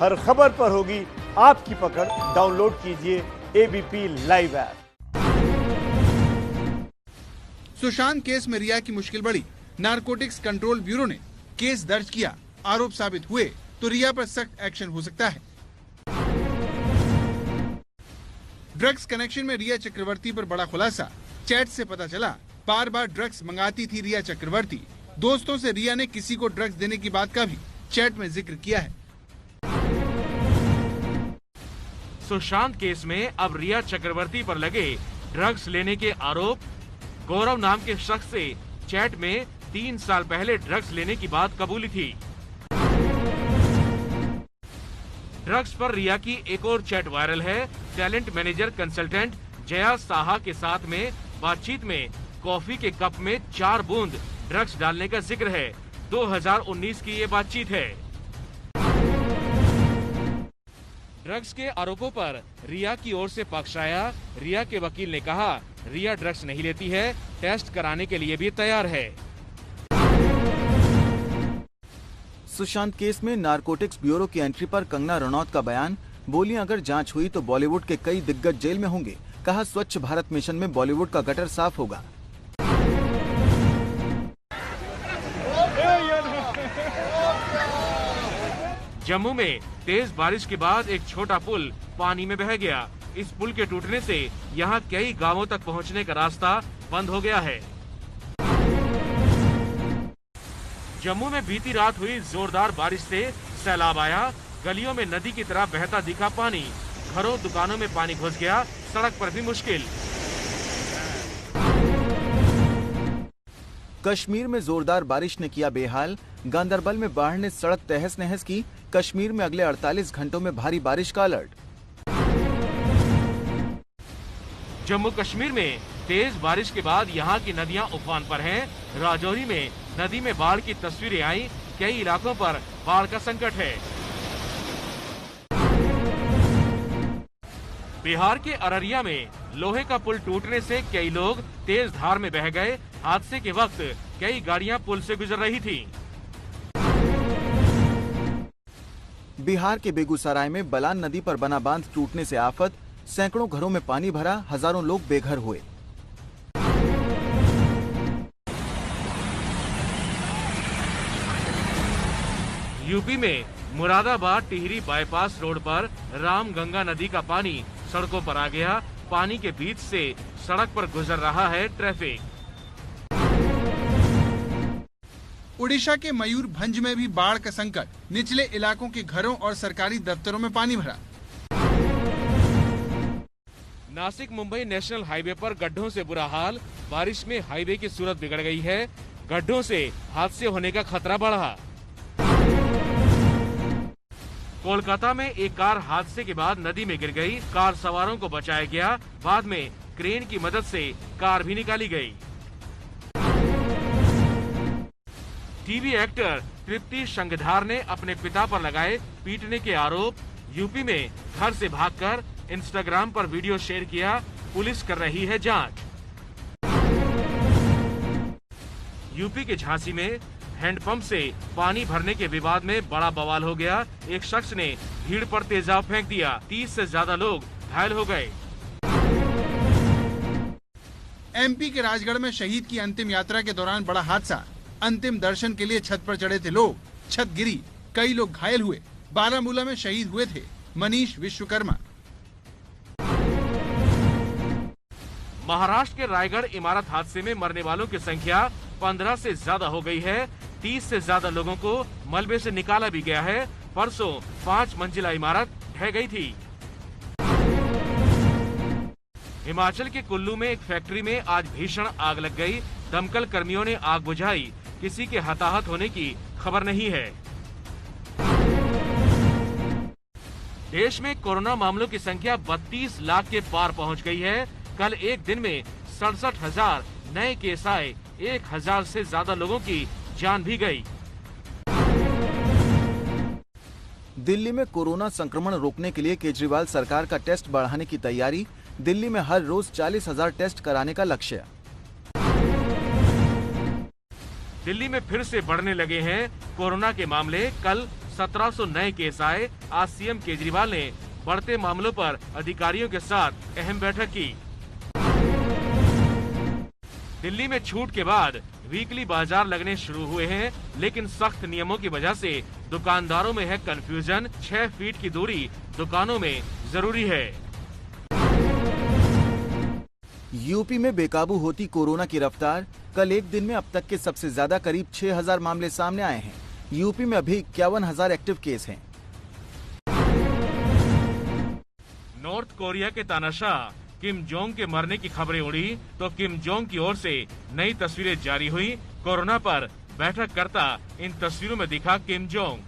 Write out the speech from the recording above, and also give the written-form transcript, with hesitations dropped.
हर खबर पर होगी आपकी पकड़। डाउनलोड कीजिए ABP live app. Sushant case में रिया की मुश्किल बढ़ी। नारकोटिक्स कंट्रोल ब्यूरो ने केस दर्ज किया। आरोप साबित हुए तो रिया पर सख्त एक्शन हो सकता है। ड्रग्स कनेक्शन में रिया चक्रवर्ती पर बड़ा खुलासा। चैट से पता चला बार बार ड्रग्स मंगाती थी रिया चक्रवर्ती। दोस्तों से रिया ने किसी को ड्रग्स देने की बात का भी चैट में जिक्र किया है। सुशांत केस में अब रिया चक्रवर्ती पर लगे ड्रग्स लेने के आरोप। गौरव नाम के शख्स से चैट में 3 साल पहले ड्रग्स लेने की बात कबूली थी। ड्रग्स पर रिया की एक और चैट वायरल है। Talent manager consultant Jaya Saha के साथ में बातचीत में कॉफी के कप में 4 बूंद ड्रग्स डालने का जिक्र है। 2019 की ये बातचीत है। ड्रग्स के आरोपों पर रिया की ओर से पक्ष आया। रिया के वकील ने कहा रिया ड्रग्स नहीं लेती है, टेस्ट कराने के लिए भी तैयार है। सुशांत केस में नारकोटिक्स ब्यूरो की एंट्री पर कंगना रनौत का बयान। बोली अगर जांच हुई तो बॉलीवुड के कई दिग्गज जेल में होंगे। कहा स्वच्छ भारत मिशन में बॉलीवुड का गटर साफ होगा। जम्मू में तेज बारिश के बाद एक छोटा पुल पानी में बह गया। इस पुल के टूटने से यहां कई गांवों तक पहुंचने का रास्ता बंद हो गया है। जम्मू में बीती रात हुई जोरदार बारिश से सैलाब आया। गलियों में नदी की तरह बहता दिखा पानी। घरों दुकानों में पानी घुस गया। सड़क पर भी मुश्किल। कश्मीर में जोरदार बारिश ने किया बेहाल। गांदरबल में बाढ़ ने सड़क तहस नहस की। कश्मीर में अगले 48 घंटों में भारी बारिश का अलर्ट। जम्मू कश्मीर में तेज बारिश के बाद यहां की नदियां उफान पर हैं। राजौरी में नदी में बाढ़ की तस्वीरें आई। कई इलाकों पर बाढ़ का संकट है। बिहार के अररिया में लोहे का पुल टूटने से कई लोग तेज धार में बह गए। हादसे के वक्त कई गाड़ियां पुल से गुजर रही थी। बिहार के बेगूसराय में बलान नदी पर बना बांध टूटने से आफत। सैकड़ों घरों में पानी भरा। हजारों लोग बेघर हुए। यूपी में मुरादाबाद टिहरी बाईपास रोड पर रामगंगा नदी का पानी सड़कों पर आ गया। पानी के बीच से सड़क पर गुजर रहा है ट्रैफिक। उड़ीसा के मयूरभंज में भी बाढ़ का संकट। निचले इलाकों के घरों और सरकारी दफ्तरों में पानी भरा। नासिक मुंबई नेशनल हाईवे पर गड्ढों से बुरा हाल। बारिश में हाईवे की सूरत बिगड़ गई है। गड्ढों से हादसे होने का खतरा बढ़ा। कोलकाता में एक कार हादसे के बाद नदी में गिर गई। कार सवारों को बचाया गया। बाद में क्रेन की मदद से कार भी निकाली गई। टीवी एक्टर तृप्ति शंखधार ने अपने पिता पर लगाए पीटने के आरोप। यूपी में घर से भागकर इंस्टाग्राम पर वीडियो शेयर किया। पुलिस कर रही है जांच। यूपी के झांसी में हैंडपंप से पानी भरने के विवाद में बड़ा बवाल हो गया। एक शख्स ने भीड़ पर तेजाब फेंक दिया। 30 से ज्यादा लोग घायल हो गए। एमपी के राजगढ़ में शहीद की अंतिम यात्रा के दौरान बड़ा हादसा। अंतिम दर्शन के लिए छत पर चढ़े थे लोग। छत गिरी। कई लोग घायल हुए। बारामूला में शहीद हुए थे मनीष विश्वकर्मा। महाराष्ट्र के रायगढ़ इमारत हादसे में मरने वालों की संख्या 15 से ज्यादा हो गई है। 30 से ज्यादा लोगों को मलबे से निकाला भी गया है। परसों 5 मंजिला इमारत ढह गई थी। हिमाचल के कुल्लू में एक फैक्ट्री में आज भीषण आग लग गई। दमकल कर्मियों ने आग बुझाई। किसी के हताहत होने की खबर नहीं है। देश में कोरोना मामलों की संख्या 32 लाख के पार पहुंच गई है। कल एक दिन में 67,000 नए केस आए। 1,000 से ज्यादा लोगों की जान भी गई। दिल्ली में कोरोना संक्रमण रोकने के लिए केजरीवाल सरकार का टेस्ट बढ़ाने की तैयारी। दिल्ली में हर रोज 40,000 टेस्ट कराने का लक्ष्य। दिल्ली में फिर से बढ़ने लगे हैं कोरोना के मामले। कल 1700 नए केस आए। आज सीएम केजरीवाल ने बढ़ते मामलों पर अधिकारियों के साथ अहम बैठक की। दिल्ली में छूट के बाद वीकली बाजार लगने शुरू हुए हैं, लेकिन सख्त नियमों की वजह से दुकानदारों में है कंफ्यूजन। 6 फीट की दूरी दुकानों में जरूरी है। यूपी में बेकाबू होती कोरोना की रफ्तार। कल एक दिन में अब तक के सबसे ज्यादा करीब 6000 मामले सामने आए हैं। यूपी में अभी 51,000 एक्टिव केस हैं। नॉर्थ कोरिया के तानाशाह किम जोंग के मरने की खबरें उड़ी तो किम जोंग की ओर से नई तस्वीरें जारी हुई। कोरोना पर बैठक करता इन तस्वीरों में दिखा किम जोंग।